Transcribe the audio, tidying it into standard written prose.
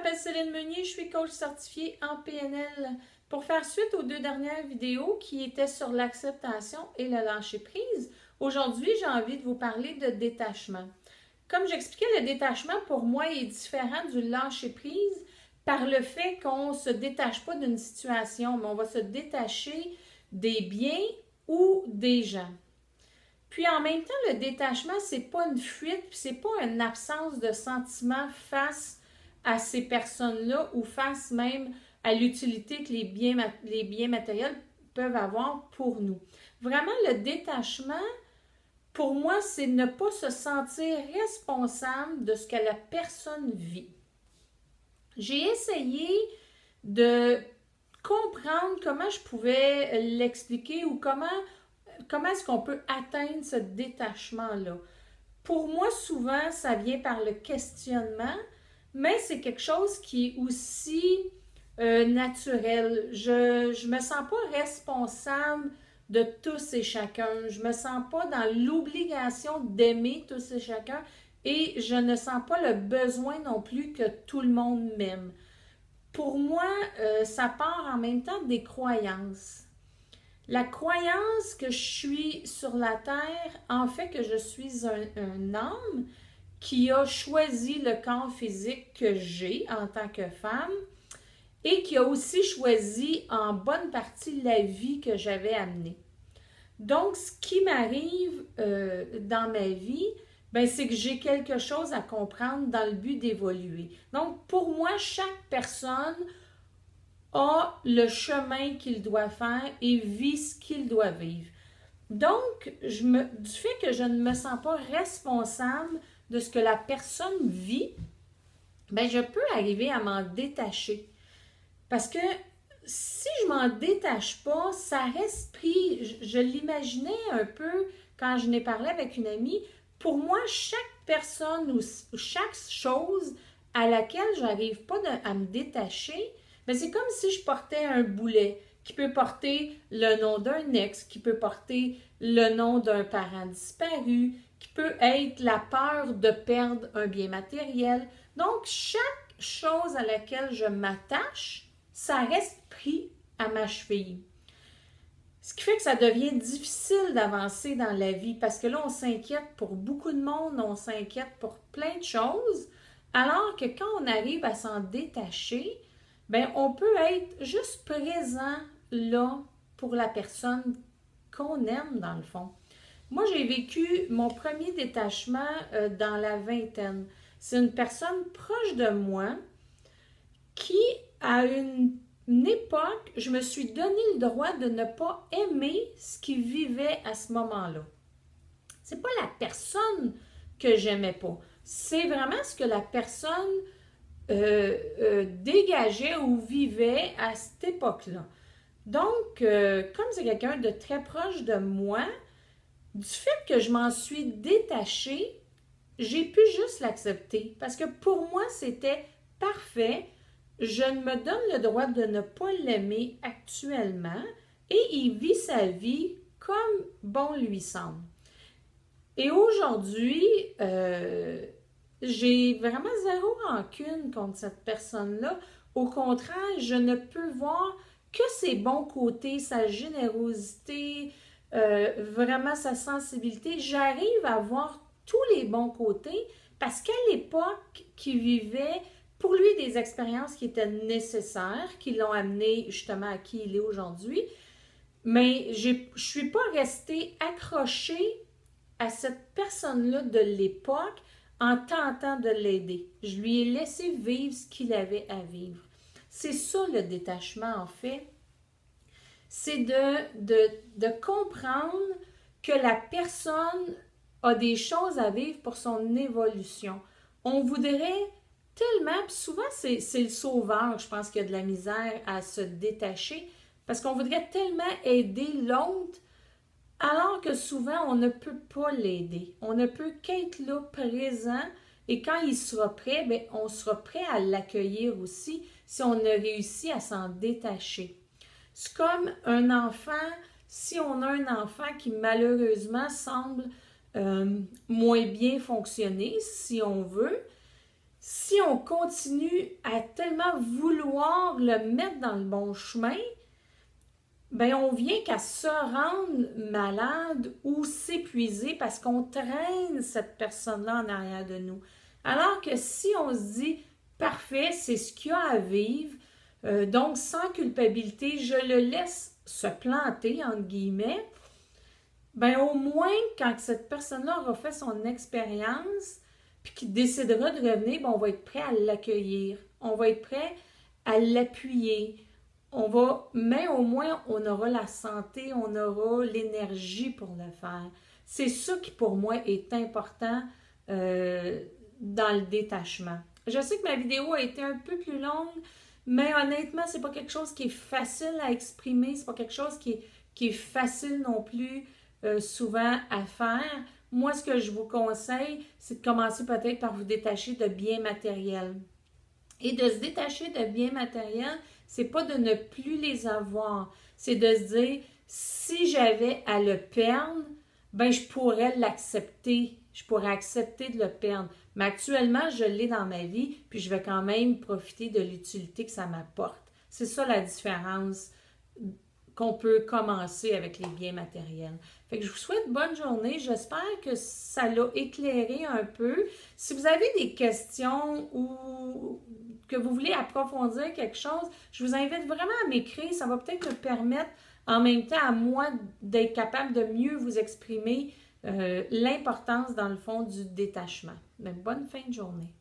m'appelle Céline Meunier, je suis coach certifiée en PNL. Pour faire suite aux 2 dernières vidéos qui étaient sur l'acceptation et le lâcher-prise, aujourd'hui, j'ai envie de vous parler de détachement. Comme j'expliquais, le détachement, pour moi, est différent du lâcher-prise par le fait qu'on ne se détache pas d'une situation, mais on va se détacher des biens ou des gens. Puis en même temps, le détachement, c'est pas une fuite, puis c'est pas une absence de sentiment face à ces personnes-là ou face même à l'utilité que les biens matériels peuvent avoir pour nous. Vraiment, le détachement, pour moi, c'est ne pas se sentir responsable de ce que la personne vit. J'ai essayé de comprendre comment je pouvais l'expliquer ou comment est-ce qu'on peut atteindre ce détachement-là. Pour moi, souvent, ça vient par le questionnement, mais c'est quelque chose qui est aussi naturel. Je me sens pas responsable de tous et chacun. Je me sens pas dans l'obligation d'aimer tous et chacun et je ne sens pas le besoin non plus que tout le monde m'aime. Pour moi, ça part en même temps des croyances. La croyance que je suis sur la terre en fait que je suis un âme qui a choisi le corps physique que j'ai en tant que femme et qui a aussi choisi en bonne partie la vie que j'avais amenée. Donc, ce qui m'arrive dans ma vie, ben, c'est que j'ai quelque chose à comprendre dans le but d'évoluer. Donc, pour moi, chaque personne a le chemin qu'il doit faire et vit ce qu'il doit vivre. Donc, du fait que je ne me sens pas responsable de ce que la personne vit, ben, je peux arriver à m'en détacher. Parce que si je m'en détache pas, ça reste pris. Je l'imaginais un peu quand je n'ai parlé avec une amie. Pour moi, chaque personne ou chaque chose à laquelle je n'arrive pas à me détacher, mais c'est comme si je portais un boulet qui peut porter le nom d'un ex, qui peut porter le nom d'un parent disparu, qui peut être la peur de perdre un bien matériel. Donc, chaque chose à laquelle je m'attache, ça reste pris à ma cheville. Ce qui fait que ça devient difficile d'avancer dans la vie parce que là, on s'inquiète pour beaucoup de monde, on s'inquiète pour plein de choses, alors que quand on arrive à s'en détacher, ben, on peut être juste présent là pour la personne qu'on aime dans le fond. Moi, j'ai vécu mon premier détachement dans la vingtaine. C'est une personne proche de moi qui, à une époque, je me suis donné le droit de ne pas aimer ce qu'il vivait à ce moment-là. C'est pas la personne que j'aimais pas. C'est vraiment ce que la personne dégageait ou vivait à cette époque-là. Donc, comme c'est quelqu'un de très proche de moi, du fait que je m'en suis détachée, j'ai pu juste l'accepter parce que pour moi, c'était parfait. Je me donne le droit de ne pas l'aimer actuellement et il vit sa vie comme bon lui semble. Et aujourd'hui, j'ai vraiment zéro rancune contre cette personne-là. Au contraire, je ne peux voir que ses bons côtés, sa générosité, vraiment sa sensibilité. J'arrive à voir tous les bons côtés parce qu'à l'époque qu'il vivait, pour lui, des expériences qui étaient nécessaires, qui l'ont amené justement à qui il est aujourd'hui. Mais je ne suis pas restée accrochée à cette personne-là de l'époque en tentant de l'aider. Je lui ai laissé vivre ce qu'il avait à vivre. C'est ça le détachement en fait. C'est de comprendre que la personne a des choses à vivre pour son évolution. On voudrait tellement, puis souvent c'est le sauveur, je pense, qui a de la misère à se détacher, parce qu'on voudrait tellement aider l'autre, alors que souvent on ne peut pas l'aider. On ne peut qu'être là, présent, et quand il sera prêt, bien, on sera prêt à l'accueillir aussi si on a réussi à s'en détacher. C'est comme un enfant, si on a un enfant qui malheureusement semble moins bien fonctionner, si on veut, si on continue à tellement vouloir le mettre dans le bon chemin, ben on vient qu'à se rendre malade ou s'épuiser parce qu'on traîne cette personne-là en arrière de nous. Alors que si on se dit, parfait, c'est ce qu'il y a à vivre, donc sans culpabilité, je le laisse se planter, entre guillemets, ben au moins, quand cette personne-là aura fait son expérience, puis qu'il décidera de revenir, ben on va être prêt à l'accueillir. On va être prêt à l'appuyer. Mais au moins, on aura la santé, on aura l'énergie pour le faire. C'est ça qui, pour moi, est important dans le détachement. Je sais que ma vidéo a été un peu plus longue, mais honnêtement, c'est pas quelque chose qui est facile à exprimer, c'est pas quelque chose qui est facile non plus souvent à faire. Moi, ce que je vous conseille, c'est de commencer peut-être par vous détacher de biens matériels. Et de se détacher de biens matériels, c'est pas de ne plus les avoir. C'est de se dire, si j'avais à le perdre, ben je pourrais l'accepter. Je pourrais accepter de le perdre. Mais actuellement, je l'ai dans ma vie, puis je vais quand même profiter de l'utilité que ça m'apporte. C'est ça la différence qu'on peut commencer avec les biens matériels. Fait que je vous souhaite bonne journée. J'espère que ça l'a éclairé un peu. Si vous avez des questions ou que vous voulez approfondir quelque chose, je vous invite vraiment à m'écrire. Ça va peut-être me permettre en même temps à moi d'être capable de mieux vous exprimer l'importance dans le fond du détachement. Mais bonne fin de journée.